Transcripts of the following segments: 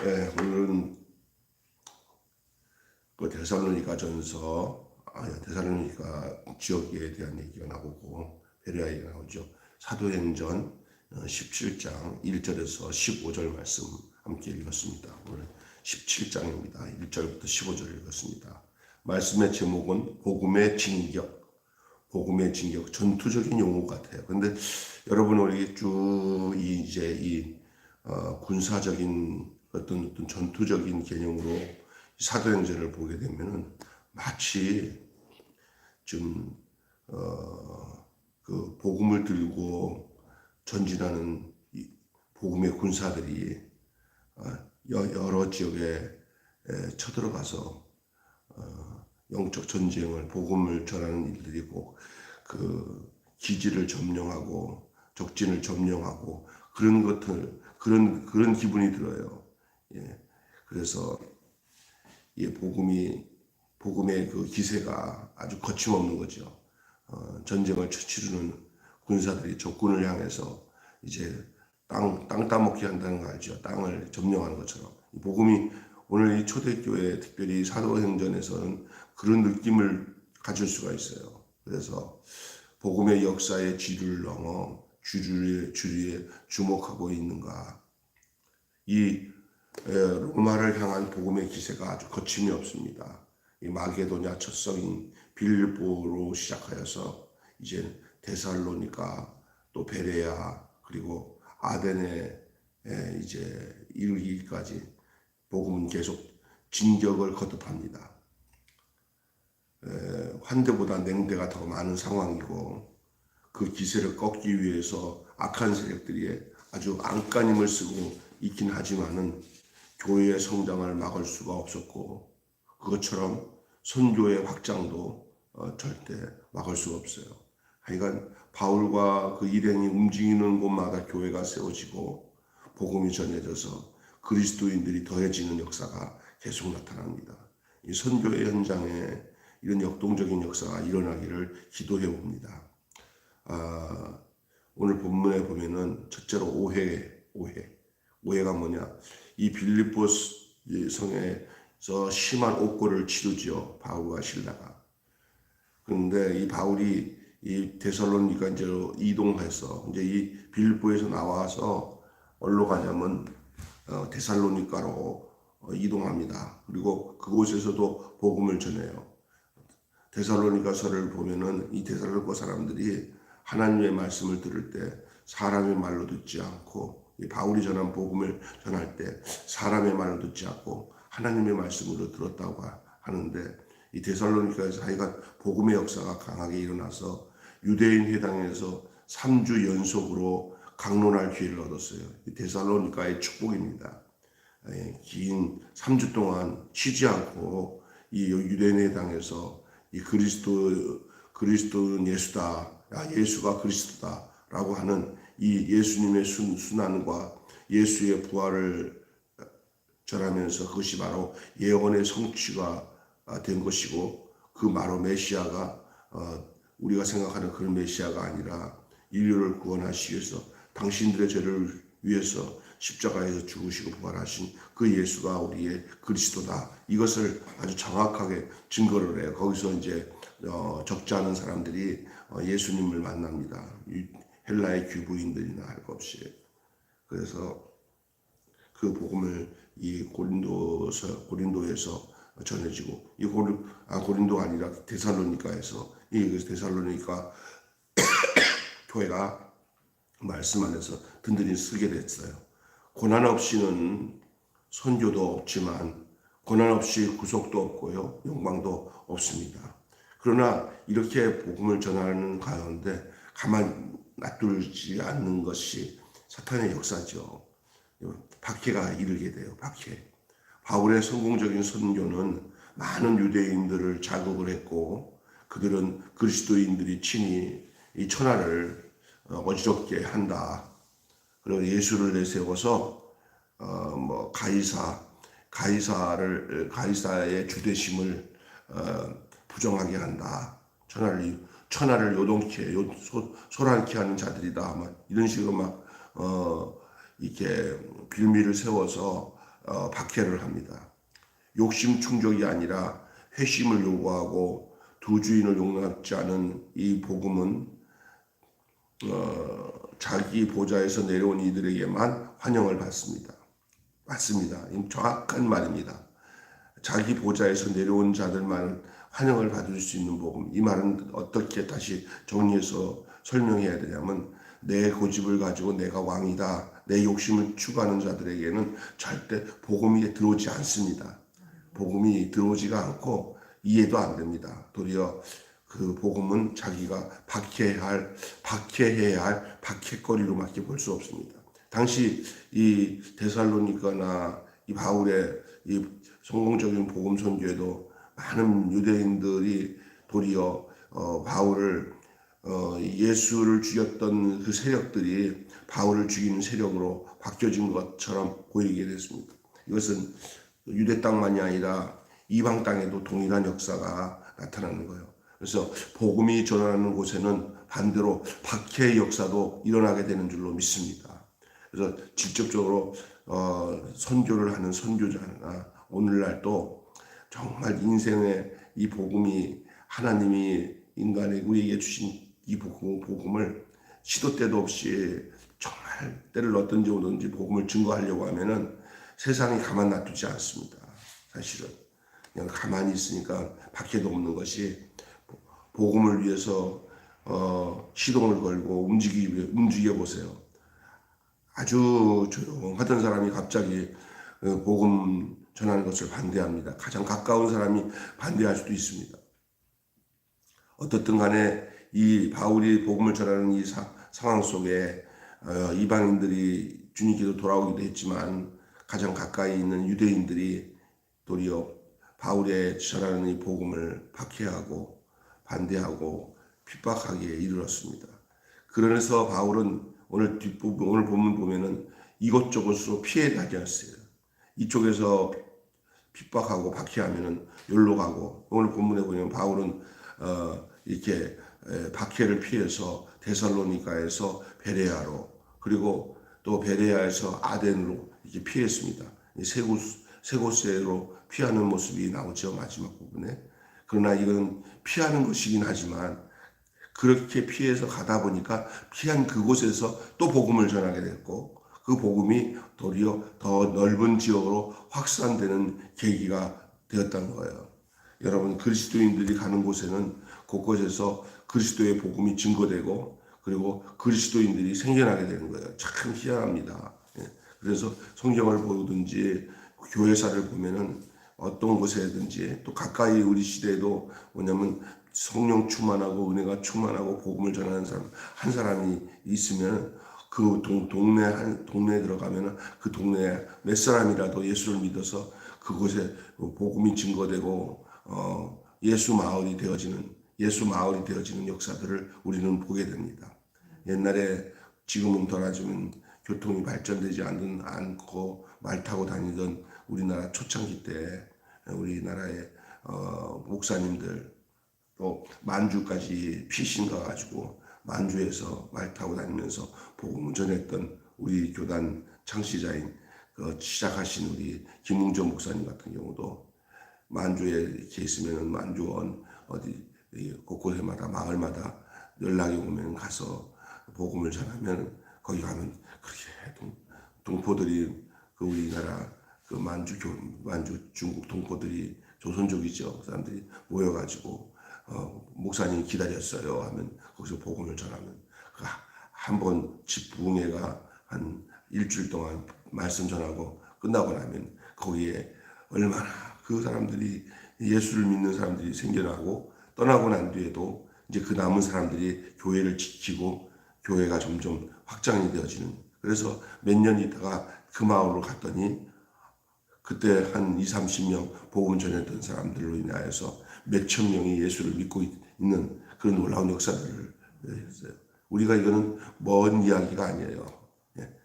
오늘은 그 데살로니가 지역에 대한 얘기가 나오고 베레아 얘기가 나오죠. 사도행전 17장 1절에서 15절 말씀 함께 읽었습니다. 오늘 17장입니다. 1절부터 15절 읽었습니다. 말씀의 제목은 복음의 진격, 전투적인 용어 같아요. 근데 여러분 우리 쭉 군사적인 어떤 전투적인 개념으로 사도행전을 보게 되면은 마치 좀 그 복음을 들고 전진하는 복음의 군사들이 여러 지역에 쳐들어가서 영적 전쟁을 복음을 전하는 일들이 꼭 그 기지를 점령하고 적진을 점령하고 그런 것들 그런 기분이 들어요. 그래서 이 복음의 그 기세가 아주 거침없는 거죠. 전쟁을 치르는 군사들이 적군을 향해서 이제 땅 따먹기 한다는 거 알죠? 땅을 점령하는 것처럼. 이 복음이 오늘 이 초대교회 특별히 사도행전에서는 그런 느낌을 가질 수가 있어요. 그래서 복음의 역사의 지류를 넘어 주류에 주목하고 있는가. 이 로마를 향한 복음의 기세가 아주 거침이 없습니다. 이 마게도냐 첫 성인 빌립보로 시작하여서 이제 데살로니가 또 베레아 그리고 아덴에 이제 이르기까지 복음은 계속 진격을 거듭합니다. 환대보다 냉대가 더 많은 상황이고 그 기세를 꺾기 위해서 악한 세력들이 아주 안간힘을 쓰고 있긴 하지만은 교회의 성장을 막을 수가 없었고 그것처럼 선교의 확장도 절대 막을 수가 없어요. 하여간 바울과 그 일행이 움직이는 곳마다 교회가 세워지고 복음이 전해져서 그리스도인들이 더해지는 역사가 계속 나타납니다. 이 선교의 현장에 이런 역동적인 역사가 일어나기를 기도해 봅니다. 오늘 본문에 보면은 첫째로 오해가 뭐냐? 이 빌립보 성에서 심한 옥고를 치르죠. 바울과 실라가. 그런데 이 바울이 이 데살로니가 이제 이동해서 이제 이 빌립보에서 나와서 어디로 가냐면 데살로니가로 이동합니다. 그리고 그곳에서도 복음을 전해요. 데살로니가서를 보면은 이 데살로니가 사람들이 하나님의 말씀을 들을 때 사람의 말로 듣지 않고 바울이 전한 복음을 전할 때 사람의 말로 듣지 않고 하나님의 말씀으로 들었다고 하는데 이 데살로니가에서 하여간 복음의 역사가 강하게 일어나서 유대인 회당에서 3주 연속으로 강론할 기회를 얻었어요. 이 데살로니가의 축복입니다. 긴 3주 동안 쉬지 않고 이 유대인 회당에서 이 그리스도는 예수다, 예수가 그리스도다라고 하는 이 예수님의 순환과 예수의 부활을 전하면서 그것이 바로 예언의 성취가 된 것이고 그 바로 메시아가 우리가 생각하는 그런 메시아가 아니라 인류를 구원하시기 위해서 당신들의 죄를 위해서 십자가에서 죽으시고 부활하신 그 예수가 우리의 그리스도다. 이것을 아주 정확하게 증거를 해요. 거기서 이제 적지 않은 사람들이 예수님을 만납니다. 헬라의 규부인들이나 할 것 없이. 그래서 그 복음을 이 고린도에서 전해지고 고린도가 아니라 데살로니가에서 이 데살로니가 교회가 말씀 안에서 든든히 쓰게 됐어요. 고난 없이는 선교도 없지만 고난 없이 구속도 없고요. 영광도 없습니다. 그러나 이렇게 복음을 전하는 가운데 가만 놔두지 않는 것이 사탄의 역사죠. 박해가 이르게 돼요. 박해. 바울의 성공적인 선교는 많은 유대인들을 자극을 했고 그들은 그리스도인들이 친히 이 천하를 어지럽게 한다. 그리고 예수를 내세워서 가이사의 주대심을 부정하게 한다. 천하를 요동케 소란케 하는 자들이다. 막 이런 식으로 막 이렇게 빌미를 세워서 박해를 합니다. 욕심 충족이 아니라 회심을 요구하고 두 주인을 용납지 않은 이 복음은 자기 보좌에서 내려온 이들에게만 환영을 받습니다. 맞습니다. 정확한 말입니다. 자기 보좌에서 내려온 자들만 환영을 받을 수 있는 복음. 이 말은 어떻게 다시 정리해서 설명해야 되냐면, 내 고집을 가지고 내가 왕이다, 내 욕심을 추구하는 자들에게는 절대 복음이 들어오지 않습니다. 복음이 들어오지가 않고 이해도 안 됩니다. 도리어 그 복음은 자기가 박해해야 할 박해거리로밖에 볼 수 없습니다. 당시 이 데살로니가나 이 바울의 이 성공적인 복음 선교에도 많은 유대인들이 도리어 바울을 예수를 죽였던 그 세력들이 바울을 죽이는 세력으로 바뀌어진 것처럼 보이게 됐습니다. 이것은 유대 땅만이 아니라 이방 땅에도 동일한 역사가 나타나는 거예요. 그래서 복음이 전하는 곳에는 반대로 박해의 역사도 일어나게 되는 줄로 믿습니다. 그래서 직접적으로 선교를 하는 선교자나 오늘날 또 정말 인생의 이 복음이 하나님이 인간의 우리에게 주신 이 복음을 시도 때도 없이 정말 때를 어떤지 오든지 복음을 증거하려고 하면은 세상이 가만 놔두지 않습니다. 사실은 그냥 가만히 있으니까 박해도 없는 것이, 복음을 위해서 시동을 걸고 움직여 보세요. 아주 조용하던 사람이 갑자기 복음 전하는 것을 반대합니다. 가장 가까운 사람이 반대할 수도 있습니다. 어떻든 간에 이 바울이 복음을 전하는 이 상황 속에 이방인들이 주님께로 돌아오기도 했지만 가장 가까이 있는 유대인들이 도리어 바울의 전하는 이 복음을 박해하고 반대하고 핍박하기에 이르렀습니다. 그러면서 바울은 오늘 본문 보면은 이곳저곳으로 피해 다녔어요. 이쪽에서 핍박하고 박해하면은 여기로 가고, 오늘 본문에 보면 바울은 이렇게 박해를 피해서 데살로니가에서 베레아로, 그리고 또 베레아에서 아덴으로 이렇게 피했습니다. 세 곳으로 피하는 모습이 나오죠, 마지막 부분에. 그러나 이건 피하는 것이긴 하지만 그렇게 피해서 가다 보니까 피한 그곳에서 또 복음을 전하게 됐고, 그 복음이 도리어 더 넓은 지역으로 확산되는 계기가 되었다는 거예요. 여러분, 그리스도인들이 가는 곳에는 곳곳에서 그리스도의 복음이 증거되고, 그리고 그리스도인들이 생겨나게 되는 거예요. 참 희한합니다. 그래서 성경을 보든지 교회사를 보면은 어떤 곳에든지, 또 가까이 우리 시대에도 뭐냐면 성령 충만하고 은혜가 충만하고 복음을 전하는 사람 한 사람이 있으면 그 동네에 들어가면은 그 동네에 몇 사람이라도 예수를 믿어서 그곳에 복음이 증거되고 예수 마을이 되어지는 역사들을 우리는 보게 됩니다. 옛날에 지금은 덜하지만 교통이 발전되지 않고 말 타고 다니던 우리나라 초창기 때 우리나라의 목사님들, 또 만주까지 피신 가가지고 만주에서 말 타고 다니면서 복음을 전했던 우리 교단 창시자인 시작하신 우리 김웅전 목사님 같은 경우도 만주에 이렇게 있으면은 만주원 어디 곳곳에마다 마을마다 연락이 오면 가서 복음을 전하면, 거기 가면 그렇게 동포들이 그 우리나라 그 만주 중국 동포들이 조선족이죠. 그 사람들이 모여가지고 목사님 기다렸어요 하면 거기서 복음을 전하면 한 번 집 부흥회가 한 일주일 동안 말씀 전하고 끝나고 나면 거기에 얼마나 그 사람들이 예수를 믿는 사람들이 생겨나고, 떠나고 난 뒤에도 이제 그 남은 사람들이 교회를 지키고 교회가 점점 확장이 되어지는, 그래서 몇 년 있다가 그 마을로 갔더니 그때 한 20-30명 복음 전했던 사람들로 인하여서 몇천 명이 예수를 믿고 있는 그런 놀라운 역사들을 했어요. 우리가 이거는 먼 이야기가 아니에요.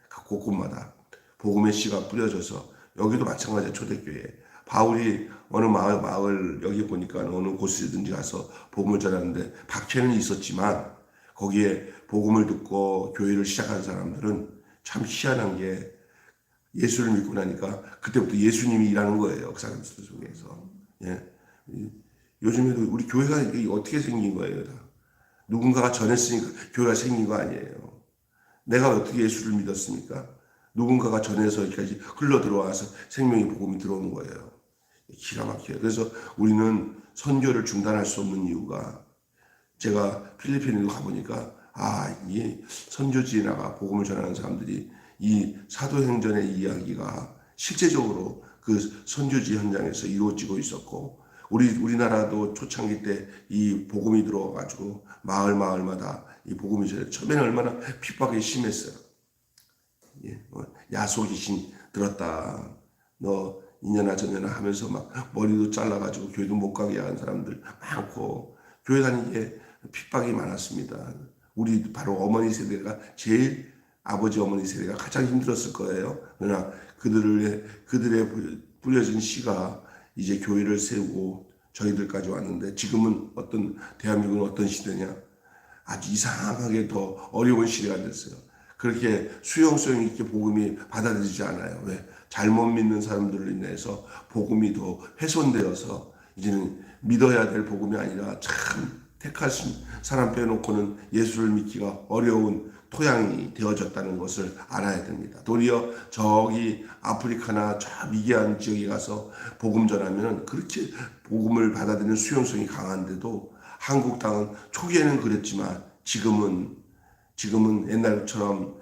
그 곳곳마다 복음의 씨가 뿌려져서, 여기도 마찬가지예요. 초대교회 바울이 어느 마을 여기 보니까 어느 곳이든지 가서 복음을 전하는데 박해는 있었지만 거기에 복음을 듣고 교회를 시작한 사람들은 참 희한한 게 예수를 믿고 나니까 그때부터 예수님이 일하는 거예요. 그 사람들 속에서. 예. 요즘에도 우리 교회가 어떻게 생긴 거예요? 다. 누군가가 전했으니까 교회가 생긴 거 아니에요. 내가 어떻게 예수를 믿었습니까? 누군가가 전해서 여기까지 흘러 들어와서 생명의 복음이 들어오는 거예요. 기가 막혀요. 그래서 우리는 선교를 중단할 수 없는 이유가 제가 필리핀에 가보니까 이 선교지에 나가 복음을 전하는 사람들이 이 사도행전의 이야기가 실제적으로 그 선교지 현장에서 이루어지고 있었고 우리나라도 초창기 때 이 복음이 들어와가지고 마을마다 이 복음이 처음에는 얼마나 핍박이 심했어요. 야소 귀신 들었다. 너 이년아 저년아 하면서 막 머리도 잘라가지고 교회도 못 가게 하는 사람들 많고 교회 다니기에 핍박이 많았습니다. 우리 바로 어머니 세대가 제일 아버지 어머니 세대가 가장 힘들었을 거예요. 그러나 그들의 뿌려진 씨가 이제 교회를 세우고 저희들까지 왔는데 지금은 대한민국은 어떤 시대냐? 아주 이상하게 더 어려운 시대가 됐어요. 그렇게 수용성 있게 복음이 받아들이지 않아요. 왜? 잘못 믿는 사람들로 인해서 복음이 더 훼손되어서 이제는 믿어야 될 복음이 아니라 참 택하신 사람 빼놓고는 예수를 믿기가 어려운 토양이 되어졌다는 것을 알아야 됩니다. 도리어 저기 아프리카나 저 미개한 지역에 가서 복음 전하면 그렇게 복음을 받아들이는 수용성이 강한데도 한국 땅은 초기에는 그랬지만 지금은 옛날처럼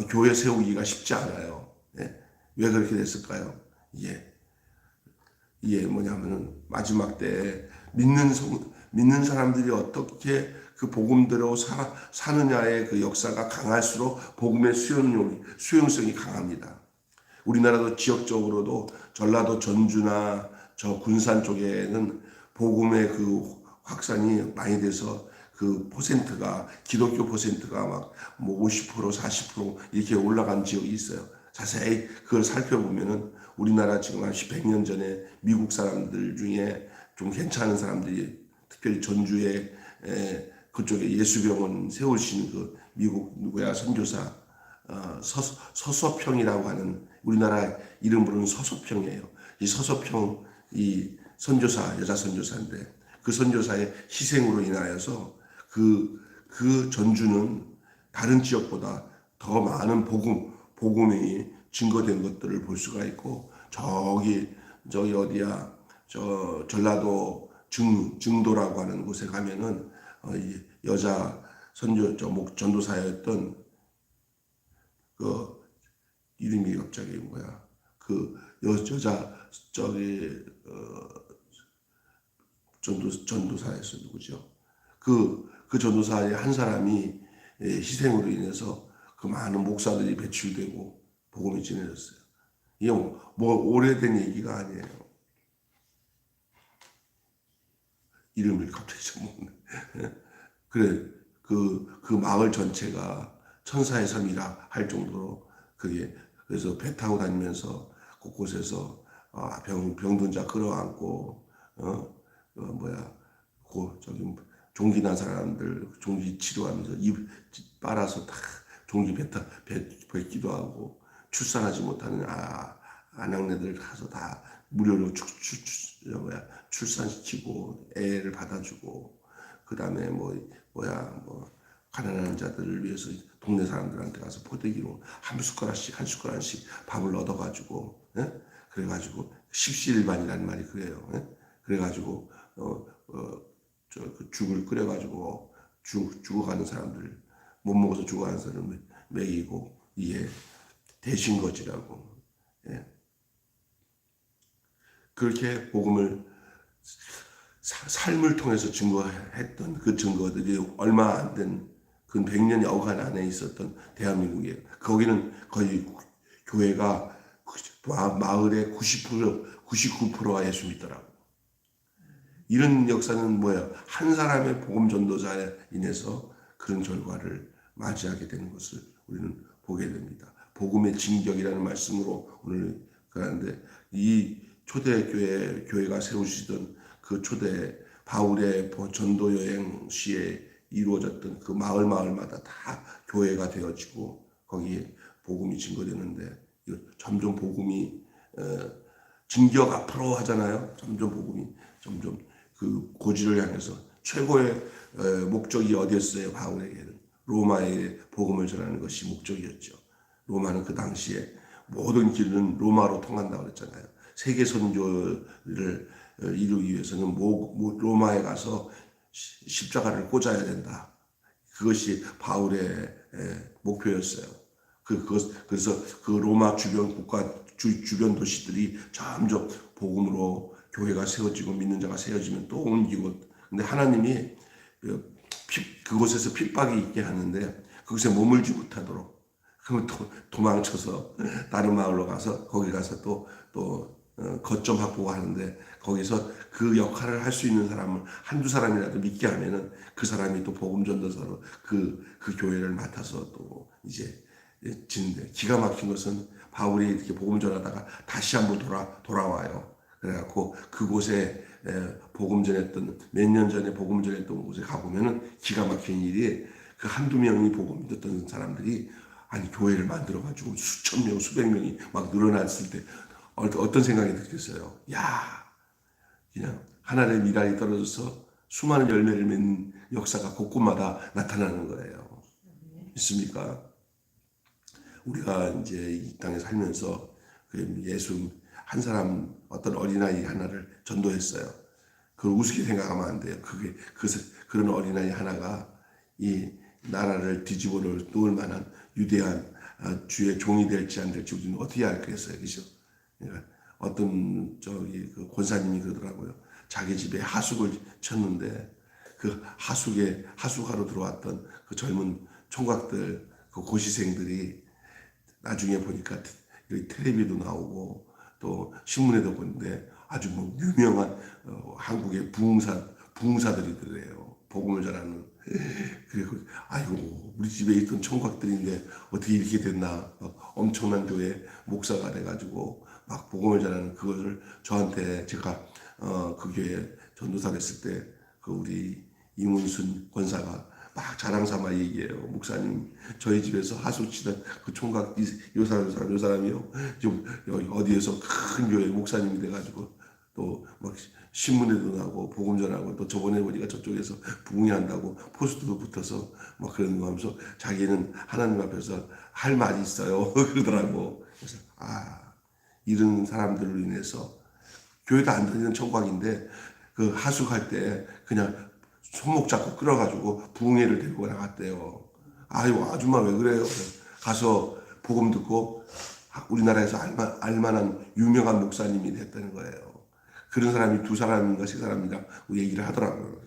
교회 세우기가 쉽지 않아요. 예. 왜 그렇게 됐을까요? 이게 뭐냐면은 마지막 때 믿는 사람들이 어떻게 그 복음대로 사느냐의 그 역사가 강할수록 복음의 수용성이 강합니다. 우리나라도 지역적으로도 전라도 전주나 저 군산 쪽에는 복음의 그 확산이 많이 돼서 그 퍼센트가 기독교 퍼센트가 막 뭐 50% 40% 이렇게 올라간 지역이 있어요. 자세히 그걸 살펴보면은 우리나라 지금 한 100년 전에 미국 사람들 중에 좀 괜찮은 사람들이 특별히 전주에 그쪽에 예수병원 세우신 그 미국 선교사 서소평이라고 하는 우리나라 이름 부르는 서소평이에요. 이 서소평 이 선교사 여자 선교사인데 그 선교사의 희생으로 인하여서 그 전주는 다른 지역보다 더 많은 복음이 증거된 것들을 볼 수가 있고 저기 어디야 저 전라도 증도라고 하는 곳에 가면은 이 여자 전도사였던 그 이름이 갑자기 뭐야 그 여자 전도사였어 누구죠? 그 전도사의 한 사람이 희생으로 인해서 그 많은 목사들이 배출되고 복음이 전해졌어요. 이게 뭐 오래된 얘기가 아니에요. 이름을 갑자기 잊어먹네. 그래 그 마을 전체가 천사의 섬이라 할 정도로 그래서 배 타고 다니면서 곳곳에서 병든 자 끌어안고 저기 종기 난 사람들 종기 치료하면서 입 빨아서 다 종기 뱉기도 하고 출산하지 못하는 아낙네들 가서 다 무료로 출산시키고 애를 받아주고 그 다음에 가난한 자들을 위해서 동네 사람들한테 가서 포대기로 한 숟가락씩 밥을 얻어가지고 그래가지고 십시일반이라는 말이 그래요. 그래가지고 그 죽을 끓여가지고 죽어가는 사람들 못 먹어서 죽어가는 사람을 먹이고 이게 대신거지라고. 그렇게 복음을 삶을 통해서 증거했던 그 증거들이 얼마 안 된 그 100년 여간 안에 있었던 대한민국이에요. 거기는 거의 교회가 마을의 99%가 예수 믿더라고. 이런 역사는 뭐예요? 한 사람의 복음 전도자에 인해서 그런 결과를 맞이하게 되는 것을 우리는 보게 됩니다. 복음의 진격이라는 말씀으로 오늘 그러는데 이 초대교회가 세우시던 그 초대 바울의 전도 여행 시에 이루어졌던 그 마을마다 다 교회가 되어지고 거기에 복음이 증거되는데 점점 복음이 진격 앞으로 하잖아요. 점점 복음이 점점 그 고지를 향해서 최고의 목적이 어디였어요? 바울에게는 로마의 복음을 전하는 것이 목적이었죠. 로마는 그 당시에 모든 길은 로마로 통한다고 그랬잖아요. 세계 선교를 이루기 위해서는 로마에 가서 십자가를 꽂아야 된다. 그것이 바울의 목표였어요. 그래서 그 로마 주변 국가 주변 도시들이 점점 복음으로 교회가 세워지고 믿는 자가 세워지면 또 옮기고. 근데 하나님이 그곳에서 핍박이 있게 하는데 그곳에 머물지 못하도록 그러면 또 도망쳐서 다른 마을로 가서 거기 가서 또 거점 확보하는데 거기서 그 역할을 할 수 있는 사람을 한두 사람이라도 믿게 하면은 그 사람이 또 복음 전도사로 그 교회를 맡아서 또 이제 지는데 기가 막힌 것은 바울이 이렇게 복음 전하다가 다시 한번 돌아와요. 그래갖고 그곳에 복음 전했던 몇 년 전에 복음 전했던 곳에 가보면은 기가 막힌 일이 그 한두 명이 복음 듣던 사람들이 아니 교회를 만들어가지고 수천 명 수백 명이 막 늘어났을 때 어떤 생각이 들겠어요? 야, 그냥 하나님의 미랄이 떨어져서 수많은 열매를 맺는 역사가 곳곳마다 나타나는 거예요. 있습니까? 우리가 이제 이 땅에 살면서 예수 한 사람 어떤 어린아이 하나를 전도했어요. 그걸 우습게 생각하면 안 돼요. 그런 어린아이 하나가 이 나라를 뒤집어 놓을 만한 위대한 주의 종이 될지 안 될지 우리는 어떻게 알겠어요, 그죠? 그러니까 어떤 그 권사님이 그러더라고요. 자기 집에 하숙을 쳤는데 그 하숙하러 들어왔던 그 젊은 총각들, 그 고시생들이 나중에 보니까 텔레비도 나오고 또 신문에도 보는데 아주 뭐 유명한 한국의 부흥사들이더래요. 복음을 전하는. 그리고 아이고 우리 집에 있던 총각들인데 어떻게 이렇게 됐나. 엄청난 교회 목사가 돼가지고 막 복음을 전하는 그것을 저한테 제가 그 교회 전도사 됐을 때 그 우리 이문순 권사가 막 자랑삼아 얘기해요. 목사님 저희 집에서 하숙치던 그 총각 요 사람이요 지금 여기 어디에서 큰 교회 목사님이 돼가지고 또 막 신문에도 나고 복음 전하고 또 저번에 보니까 저쪽에서 부흥한다고 포스트도 붙어서 막 그런 거 하면서 자기는 하나님 앞에서 할 말이 있어요. 그러더라고. 그래서 이런 사람들로 인해서 교회도 안 다니는 총각인데 그 하숙할 때 그냥 손목 잡고 끌어가지고 부흥회를 데리고 나갔대요. 아유 아줌마 왜 그래요? 가서 복음 듣고 우리나라에서 알만한 유명한 목사님이 됐다는 거예요. 그런 사람이 두 사람인가 세 사람인가 얘기를 하더라고요.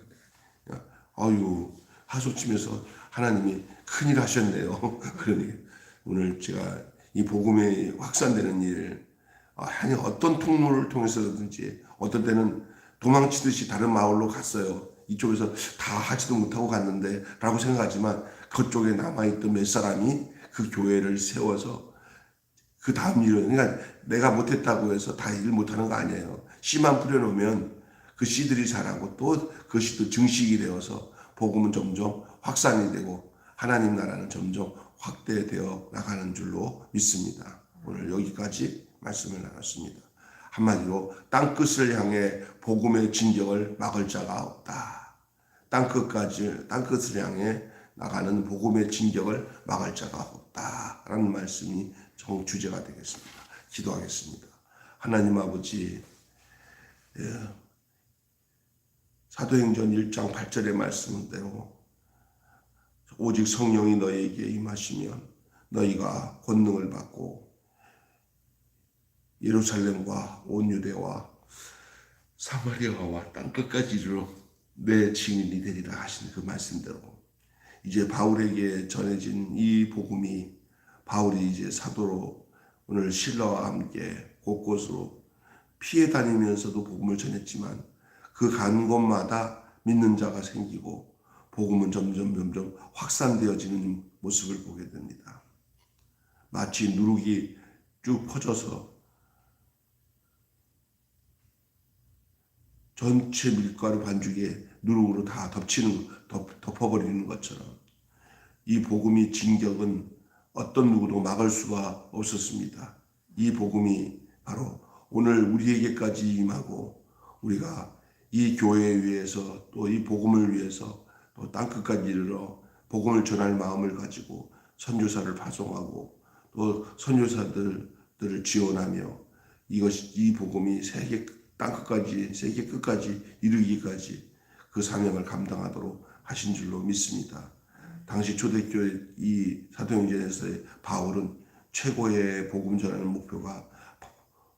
아유 하숙치면서 하나님이 큰일 하셨네요. 그러니 오늘 제가 이 복음이 확산되는 일 아니 어떤 통로를 통해서든지 어떤 때는 도망치듯이 다른 마을로 갔어요. 이쪽에서 다 하지도 못하고 갔는데 라고 생각하지만 그쪽에 남아있던 몇 사람이 그 교회를 세워서 그 다음 일은 그러니까 내가 못했다고 해서 다 일 못하는 거 아니에요. 씨만 뿌려놓으면 그 씨들이 자라고 또 그 씨도 증식이 되어서 복음은 점점 확산이 되고 하나님 나라는 점점 확대되어 나가는 줄로 믿습니다. 오늘 여기까지 말씀을 나눴습니다. 한마디로 땅끝을 향해 복음의 진격을 막을 자가 없다. 땅끝을 향해 나가는 복음의 진격을 막을 자가 없다라는 말씀이 주제가 되겠습니다. 기도하겠습니다. 하나님 아버지, 사도행전 1장 8절의 말씀대로 오직 성령이 너희에게 임하시면 너희가 권능을 받고 예루살렘과 온 유대와 사마리아와 땅끝까지 이르러 내 증인이 되리라 하신 그 말씀대로 이제 바울에게 전해진 이 복음이 바울이 이제 사도로 오늘 실라와 함께 곳곳으로 피해 다니면서도 복음을 전했지만 그 간 곳마다 믿는 자가 생기고 복음은 점점 확산되어지는 모습을 보게 됩니다. 마치 누룩이 쭉 퍼져서 전체 밀가루 반죽에 누룩으로 다 덮어버리는 것처럼 이 복음의 진격은 어떤 누구도 막을 수가 없었습니다. 이 복음이 바로 오늘 우리에게까지 임하고 우리가 이 교회에 위해서 또 이 복음을 위해서 또 땅끝까지 이르러 복음을 전할 마음을 가지고 선교사를 파송하고 또 선교사들을 지원하며 이 복음이 세계 땅끝까지 세계 끝까지 이르기까지 그 사명을 감당하도록 하신 줄로 믿습니다. 당시 초대교회 이 사도행전에서의 바울은 최고의 복음 전하는 목표가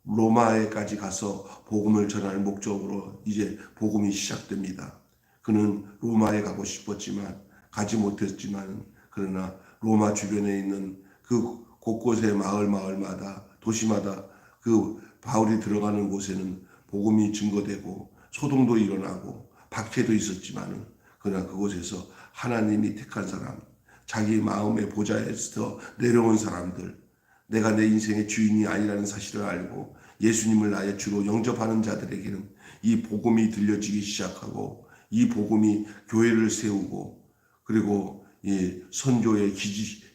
로마에까지 가서 복음을 전할 목적으로 이제 복음이 시작됩니다. 그는 로마에 가고 싶었지만 가지 못했지만 그러나 로마 주변에 있는 그 곳곳의 마을마다 도시마다 그 바울이 들어가는 곳에는 복음이 증거되고 소동도 일어나고 박해도 있었지만은 그러나 그곳에서 하나님이 택한 사람, 자기 마음의 보좌에서 내려온 사람들, 내가 내 인생의 주인이 아니라는 사실을 알고 예수님을 나의 주로 영접하는 자들에게는 이 복음이 들려지기 시작하고 이 복음이 교회를 세우고 그리고 이 선교의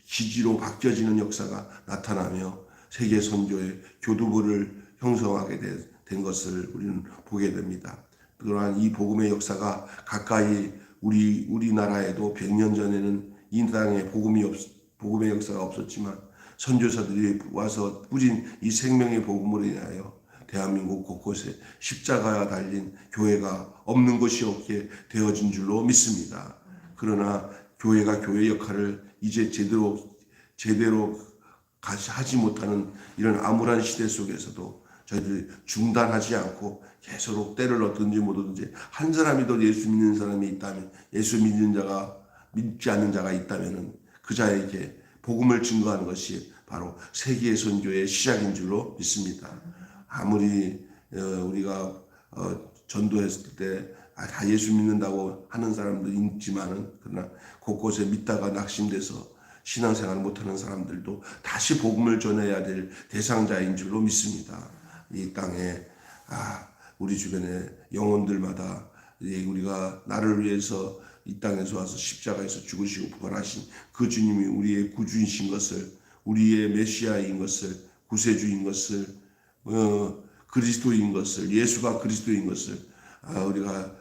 기지로 바뀌어지는 역사가 나타나며 세계 선교의 교두보를 형성하게 된 것을 우리는 보게 됩니다. 그러한 이 복음의 역사가 가까이 우리나라에도 100년 전에는 이 땅에 복음의 역사가 없었지만 선교사들이 와서 뿌린 이 생명의 복음으로 인하여 대한민국 곳곳에 십자가가 달린 교회가 없는 곳이 없게 되어진 줄로 믿습니다. 그러나 교회가 교회 역할을 이제 제대로 하지 못하는 이런 암울한 시대 속에서도 저희들이 중단하지 않고 계속 때를 얻든지 못 얻든지 한 사람이도 예수 믿는 사람이 있다면 예수 믿는 자가 믿지 않는 자가 있다면 그 자에게 복음을 증거하는 것이 바로 세계 선교의 시작인 줄로 믿습니다. 아무리 우리가 전도했을 때 다 예수 믿는다고 하는 사람도 있지만은 그러나 곳곳에 믿다가 낙심돼서 신앙생활 못하는 사람들도 다시 복음을 전해야 될 대상자인 줄로 믿습니다. 이 땅에 우리 주변의 영혼들마다 우리가 나를 위해서 이 땅에서 와서 십자가에서 죽으시고 부활하신 그 주님이 우리의 구주이신 것을, 우리의 메시아인 것을, 구세주인 것을, 그리스도인 것을, 예수가 그리스도인 것을 우리가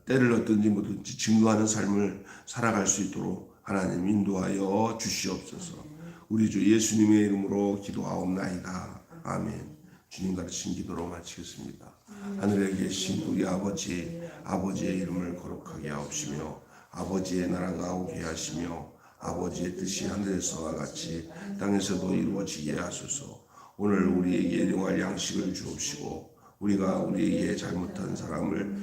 때를 얻든지 뭐든지 증거하는 삶을 살아갈 수 있도록 하나님 인도하여 주시옵소서. 우리 주 예수님의 이름으로 기도하옵나이다. 아멘. 주님 가르친 기도로 마치겠습니다. 하늘에 계신 우리 아버지의 이름을 거룩하게 하옵시며 아버지의 나라가 오게 하시며 아버지의 뜻이 하늘에서와 같이 땅에서도 이루어지게 하소서. 오늘 우리에게 일용할 양식을 주옵시고 우리가 우리에게 잘못한 사람을